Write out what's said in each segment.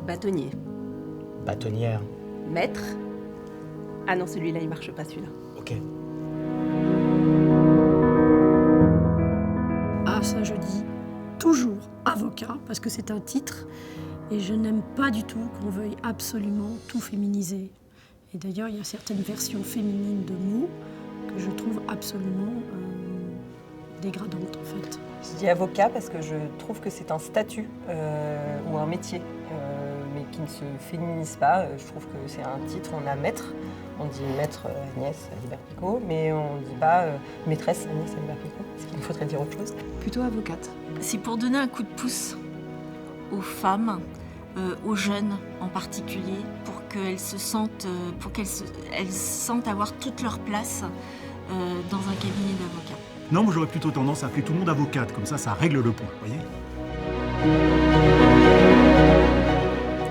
Bâtonnier. Bâtonnière. Maître. Ah non, celui-là, il marche pas, celui-là. Ok. Ah, ça, je dis toujours avocat, parce que c'est un titre, et je n'aime pas du tout qu'on veuille absolument tout féminiser. Et d'ailleurs, il y a certaines versions féminines de mots que je trouve absolument dégradantes, en fait. Je dis avocat parce que je trouve que c'est un statut ou un métier, mais qui ne se féminise pas. Je trouve que c'est un titre, on a maître, on dit maître Agnès Albert-Picot, mais on ne dit pas maîtresse Agnès Albert-Picot, parce qu'il faudrait dire autre chose. Plutôt avocate. C'est pour donner un coup de pouce aux femmes, aux jeunes en particulier, pour qu'elles se sentent, elles sentent avoir toute leur place dans un cabinet d'avocats. Non, moi j'aurais plutôt tendance à appeler tout le monde avocate, comme ça règle le point, vous voyez ?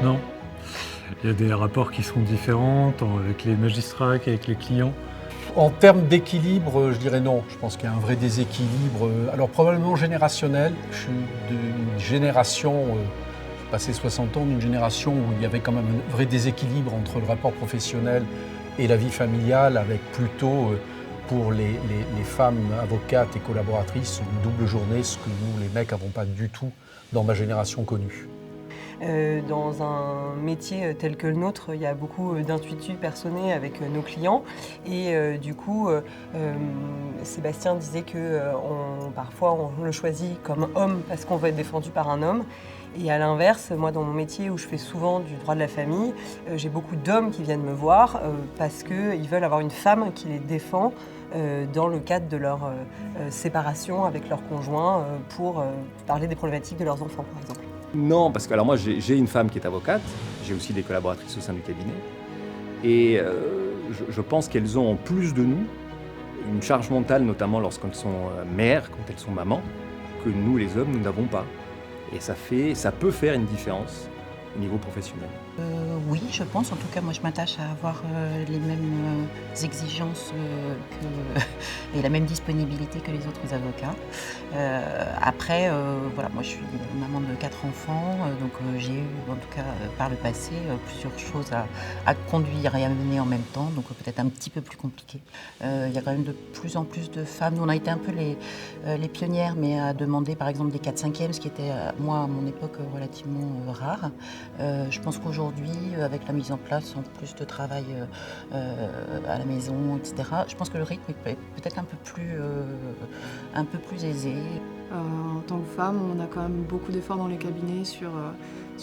Non. Il y a des rapports qui sont différents, tant avec les magistrats qu'avec les clients. En termes d'équilibre, je dirais non. Je pense qu'il y a un vrai déséquilibre. Alors probablement générationnel. Je suis d'une génération, j'ai passé 60 ans, d'une génération où il y avait quand même un vrai déséquilibre entre le rapport professionnel et la vie familiale, avec plutôt pour les femmes avocates et collaboratrices une double journée, ce que nous, les mecs, n'avons pas du tout dans ma génération connue. Dans un métier tel que le nôtre, il y a beaucoup d'intuitus personnels avec nos clients. Et du coup, Sébastien disait que parfois on le choisit comme homme parce qu'on veut être défendu par un homme. Et à l'inverse, moi dans mon métier où je fais souvent du droit de la famille, j'ai beaucoup d'hommes qui viennent me voir parce qu'ils veulent avoir une femme qui les défend dans le cadre de leur séparation avec leur conjoint pour parler des problématiques de leurs enfants par exemple. Non, parce que alors moi j'ai une femme qui est avocate, j'ai aussi des collaboratrices au sein du cabinet, et je pense qu'elles ont en plus de nous une charge mentale, notamment lorsqu'elles sont mères, quand elles sont mamans, que nous les hommes nous n'avons pas. Et ça peut faire une différence au niveau professionnel. Oui, je pense. En tout cas, moi, je m'attache à avoir les mêmes exigences et la même disponibilité que les autres avocats. Après, voilà, moi, je suis maman de 4 enfants, donc j'ai eu, en tout cas, par le passé, plusieurs choses à conduire et à mener en même temps, donc peut-être un petit peu plus compliqué. Il y a quand même de plus en plus de femmes. Nous, on a été un peu les pionnières, mais à demander, par exemple, des 4/5e, ce qui était, moi, à mon époque, relativement rare. Je pense qu'aujourd'hui, avec la mise en place en plus de travail à la maison, etc., je pense que le rythme est peut-être un peu plus aisé. En tant que femme, on a quand même beaucoup d'efforts dans les cabinets sur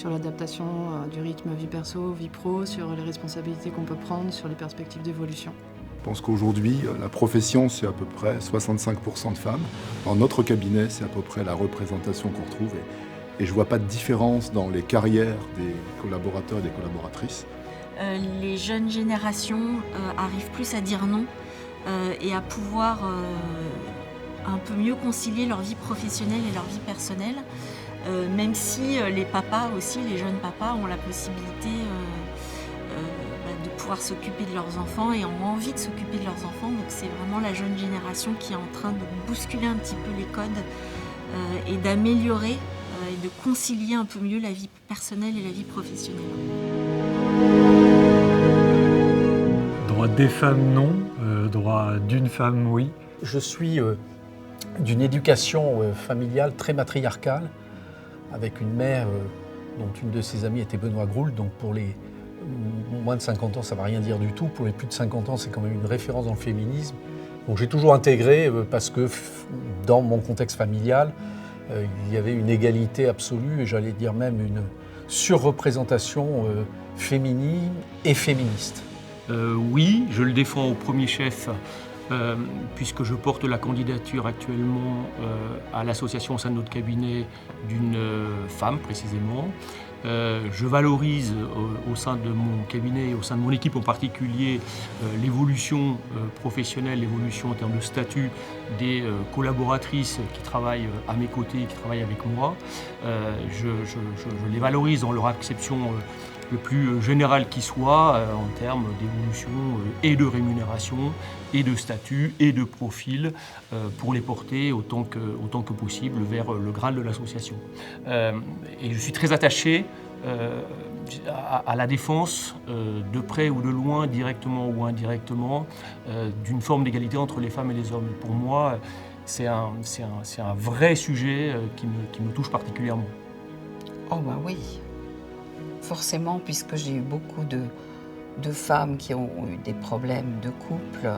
l'adaptation du rythme vie perso, vie pro, sur les responsabilités qu'on peut prendre, sur les perspectives d'évolution. Je pense qu'aujourd'hui, la profession, c'est à peu près 65% de femmes. Dans notre cabinet, c'est à peu près la représentation qu'on retrouve. Et je ne vois pas de différence dans les carrières des collaborateurs et des collaboratrices. Les jeunes générations arrivent plus à dire non et à pouvoir un peu mieux concilier leur vie professionnelle et leur vie personnelle, même si les papas aussi, les jeunes papas, ont la possibilité de pouvoir s'occuper de leurs enfants et ont envie de s'occuper de leurs enfants. Donc c'est vraiment la jeune génération qui est en train de bousculer un petit peu les codes et d'améliorer et de concilier un peu mieux la vie personnelle et la vie professionnelle. Droit des femmes, non. Droit d'une femme, oui. Je suis d'une éducation familiale très matriarcale, avec une mère dont une de ses amies était Benoît Groult, donc pour les moins de 50 ans, ça ne va rien dire du tout. Pour les plus de 50 ans, c'est quand même une référence dans le féminisme. Donc j'ai toujours intégré, parce que dans mon contexte familial, il y avait une égalité absolue, et j'allais dire même une surreprésentation féminine et féministe. Oui, je le défends au premier chef, puisque je porte la candidature actuellement à l'association au sein de notre cabinet d'une femme précisément. Je valorise au sein de mon cabinet, au sein de mon équipe en particulier, l'évolution professionnelle, l'évolution en termes de statut des collaboratrices qui travaillent à mes côtés, qui travaillent avec moi. Je les valorise dans leur acception le plus général qui soit en termes d'évolution et de rémunération et de statut et de profil pour les porter autant que possible vers le Graal de l'association. Et je suis très attaché à la défense, de près ou de loin, directement ou indirectement, d'une forme d'égalité entre les femmes et les hommes. Et pour moi, c'est un vrai sujet qui me touche particulièrement. Oh bah oui, forcément, puisque j'ai eu beaucoup de femmes qui ont eu des problèmes de couple,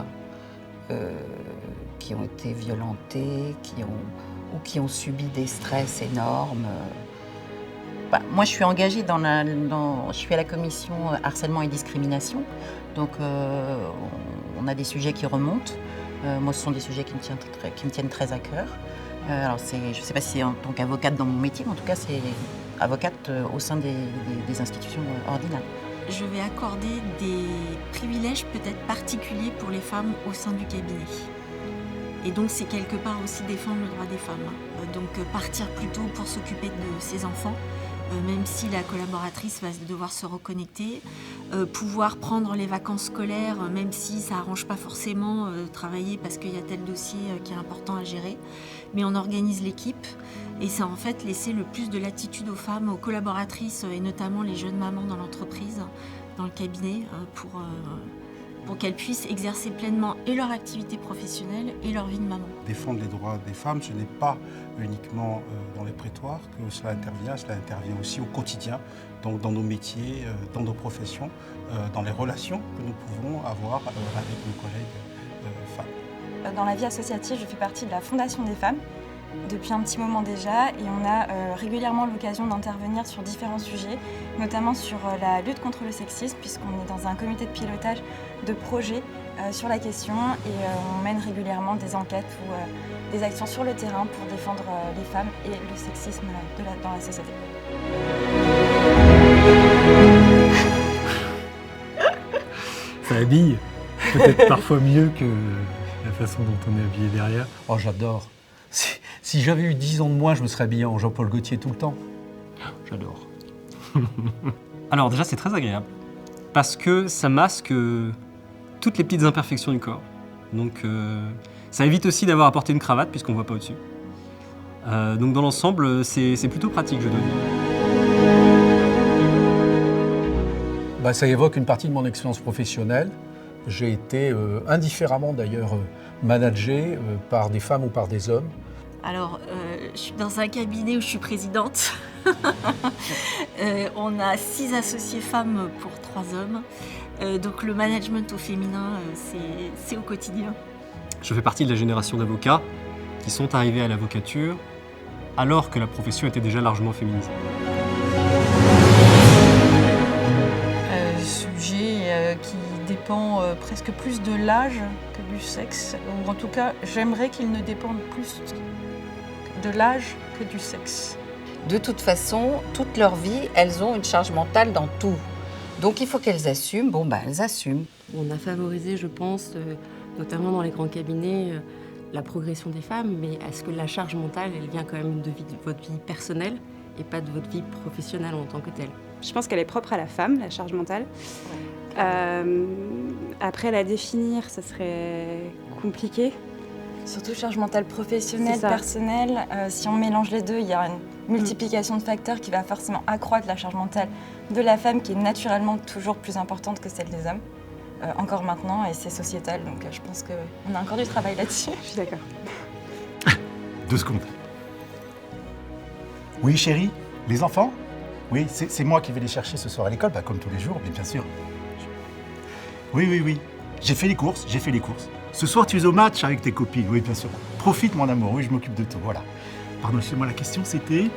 qui ont été violentées, qui ont subi des stress énormes. Bah, moi, je suis engagée je suis à la commission harcèlement et discrimination, donc on a des sujets qui remontent. Moi, ce sont des sujets qui me tiennent très à cœur. Alors, je ne sais pas si c'est en tant qu'avocate dans mon métier, mais en tout cas, c'est avocate au sein des institutions ordinales. Je vais accorder des privilèges peut-être particuliers pour les femmes au sein du cabinet. Et donc c'est quelque part aussi défendre le droit des femmes. Donc partir plus tôt pour s'occuper de ses enfants, même si la collaboratrice va devoir se reconnecter, pouvoir prendre les vacances scolaires, même si ça n'arrange pas forcément travailler parce qu'il y a tel dossier qui est important à gérer. Mais on organise l'équipe et c'est en fait laisser le plus de latitude aux femmes, aux collaboratrices et notamment les jeunes mamans dans l'entreprise, dans le cabinet, pour qu'elles puissent exercer pleinement et leur activité professionnelle et leur vie de maman. Défendre les droits des femmes, ce n'est pas uniquement dans les prétoires que cela intervient aussi au quotidien, donc dans nos métiers, dans nos professions, dans les relations que nous pouvons avoir avec nos collègues femmes. Dans la vie associative, je fais partie de la Fondation des femmes depuis un petit moment déjà et on a régulièrement l'occasion d'intervenir sur différents sujets, notamment sur la lutte contre le sexisme puisqu'on est dans un comité de pilotage de projets sur la question et on mène régulièrement des enquêtes ou des actions sur le terrain pour défendre les femmes et le sexisme dans la société. Ça habille, peut-être parfois mieux que la façon dont on est habillé derrière. Oh, j'adore. Si j'avais eu 10 ans de moins, je me serais habillé en Jean-Paul Gaultier tout le temps. J'adore. Alors déjà, c'est très agréable parce que ça masque toutes les petites imperfections du corps. Donc ça évite aussi d'avoir à porter une cravate puisqu'on ne voit pas au-dessus. Donc dans l'ensemble, c'est plutôt pratique, je dois dire. Ça évoque une partie de mon expérience professionnelle. J'ai été indifféremment d'ailleurs managé par des femmes ou par des hommes. Alors, je suis dans un cabinet où je suis présidente. On a 6 associés femmes pour 3 hommes. Donc le management au féminin, c'est au quotidien. Je fais partie de la génération d'avocats qui sont arrivés à l'avocature alors que la profession était déjà largement féminisée. Sujet qui dépend presque plus de l'âge que du sexe, ou en tout cas, j'aimerais qu'il ne dépende plus de l'âge que du sexe. De toute façon, toute leur vie, elles ont une charge mentale dans tout. Donc il faut qu'elles assument, elles assument. On a favorisé, je pense, notamment dans les grands cabinets, la progression des femmes, mais est-ce que la charge mentale, elle vient quand même de votre vie personnelle et pas de votre vie professionnelle en tant que telle? Je pense qu'elle est propre à la femme, la charge mentale. Après, la définir, ça serait compliqué. Surtout charge mentale professionnelle, personnelle. Si on mélange les deux, il y a une multiplication de facteurs qui va forcément accroître la charge mentale de la femme qui est naturellement toujours plus importante que celle des hommes. Encore maintenant, et c'est sociétal, donc je pense qu'on a encore du travail là-dessus. Je suis d'accord. 2 secondes. Oui, chérie, les enfants? Oui, c'est moi qui vais les chercher ce soir à l'école, comme tous les jours, mais bien sûr. Oui. J'ai fait les courses. Ce soir, tu es au match avec tes copines, oui, bien sûr. Profite, mon amour, oui, je m'occupe de tout, voilà. Pardon, excusez-moi, la question, c'était...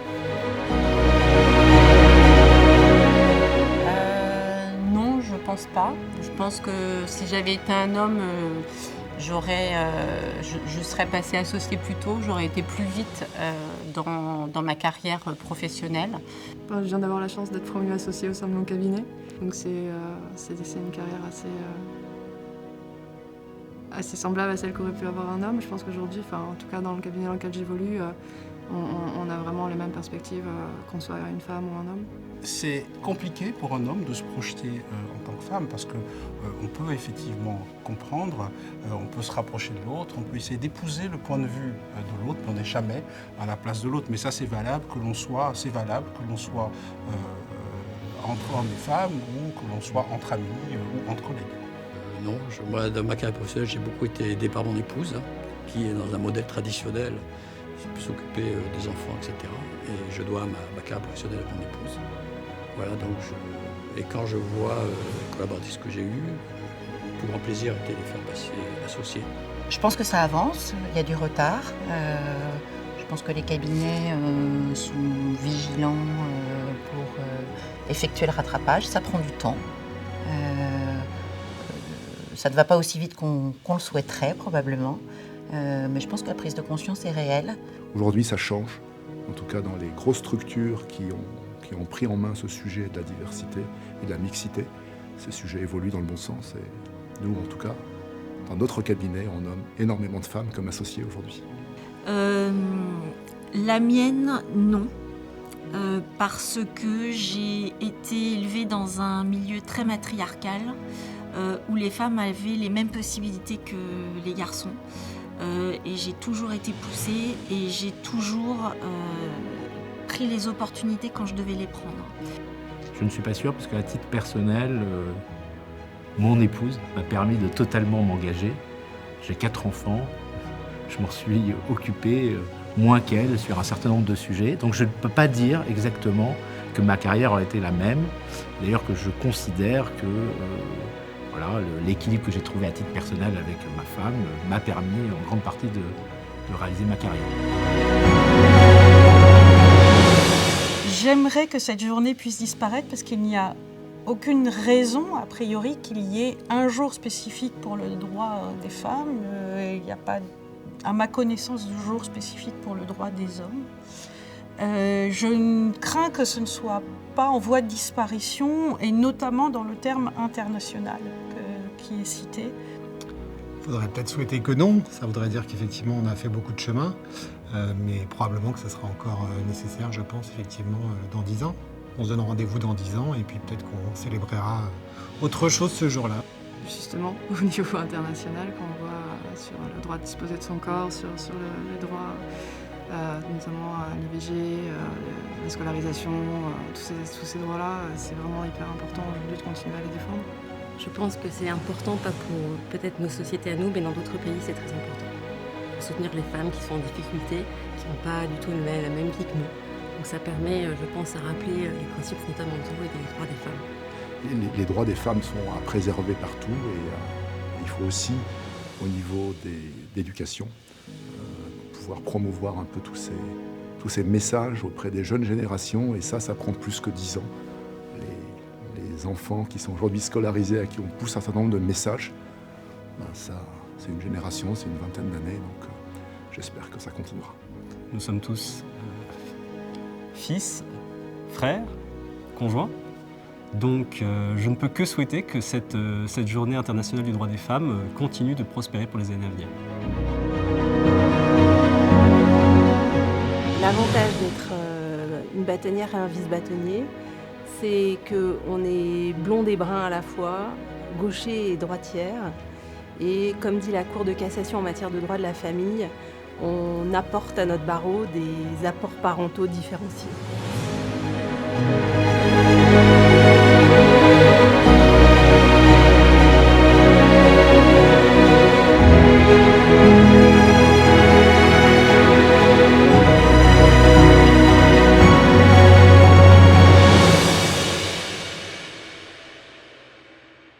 Non, je pense pas. Je pense que si j'avais été un homme, je serais passée associée plus tôt, j'aurais été plus vite dans ma carrière professionnelle. Je viens d'avoir la chance d'être promue associée au sein de mon cabinet, donc c'est une carrière assez semblable à celle qu'aurait pu avoir un homme. Je pense qu'aujourd'hui, en tout cas dans le cabinet dans lequel j'évolue, on a vraiment les mêmes perspectives qu'on soit une femme ou un homme. C'est compliqué pour un homme de se projeter en tant que femme parce qu'on peut effectivement comprendre, on peut se rapprocher de l'autre, on peut essayer d'épouser le point de vue de l'autre, mais on n'est jamais à la place de l'autre. Mais ça, c'est valable que l'on soit entre hommes et femmes ou que l'on soit entre amis ou entre collègues. Non, moi, dans ma carrière professionnelle, j'ai beaucoup été aidé par mon épouse, qui est dans un modèle traditionnel, qui peut s'occuper des enfants, etc. Et je dois ma carrière professionnelle à mon épouse. Voilà, donc et quand je vois les collaboratrices que j'ai eues, le plus grand plaisir était de les faire passer associés. Je pense que ça avance, il y a du retard. Je pense que les cabinets sont vigilants pour effectuer le rattrapage. Ça prend du temps. Ça ne va pas aussi vite qu'on le souhaiterait probablement. Mais je pense que la prise de conscience est réelle. Aujourd'hui, ça change. En tout cas, dans les grosses structures qui ont pris en main ce sujet de la diversité et de la mixité, ces sujets évoluent dans le bon sens. Et nous, en tout cas, dans notre cabinet, on nomme énormément de femmes comme associées aujourd'hui. La mienne, non. Parce que j'ai été élevée dans un milieu très matriarcal où les femmes avaient les mêmes possibilités que les garçons. Et j'ai toujours été poussée et j'ai toujours pris les opportunités quand je devais les prendre. Je ne suis pas sûr parce qu'à titre personnel, mon épouse m'a permis de totalement m'engager. J'ai 4 enfants, je m'en suis occupé moins qu'elle sur un certain nombre de sujets. Donc je ne peux pas dire exactement que ma carrière aurait été la même. D'ailleurs que je considère que voilà, l'équilibre que j'ai trouvé à titre personnel avec ma femme m'a permis en grande partie de réaliser ma carrière. J'aimerais que cette journée puisse disparaître parce qu'il n'y a aucune raison, a priori, qu'il y ait un jour spécifique pour le droit des femmes. Il n'y a pas, à ma connaissance, de jour spécifique pour le droit des hommes. Je crains que ce ne soit pas en voie de disparition, et notamment dans le terme international qui est cité. Il faudrait peut-être souhaiter que non, ça voudrait dire qu'effectivement on a fait beaucoup de chemin, mais probablement que ça sera encore nécessaire, je pense, effectivement, dans 10 ans. On se donne rendez-vous dans 10 ans et puis peut-être qu'on célébrera autre chose ce jour-là. Justement, au niveau international, quand on voit sur le droit de disposer de son corps, sur les droits, notamment à l'IVG, la scolarisation, tous ces droits-là, c'est vraiment hyper important aujourd'hui de continuer à les défendre. Je pense que c'est important, pas pour peut-être nos sociétés à nous, mais dans d'autres pays, c'est très important. Pour soutenir les femmes qui sont en difficulté, qui n'ont pas du tout la même vie que nous. Donc ça permet, je pense, à rappeler les principes fondamentaux et des droits des femmes. Les droits des femmes sont à préserver partout et il faut aussi, au niveau d'éducation, pouvoir promouvoir un peu tous ces messages auprès des jeunes générations, et ça prend plus que 10 ans. Les enfants qui sont aujourd'hui scolarisés, à qui on pousse un certain nombre de messages, ça, c'est une génération, c'est une vingtaine d'années, donc j'espère que ça continuera. Nous sommes tous fils, frères, conjoints. Donc je ne peux que souhaiter que cette journée internationale du droit des femmes continue de prospérer pour les années à venir. L'avantage d'être une bâtonnière et un vice-bâtonnier, c'est qu'on est blonde et brun à la fois, gaucher et droitière. Et comme dit la Cour de cassation en matière de droit de la famille, on apporte à notre barreau des apports parentaux différenciés.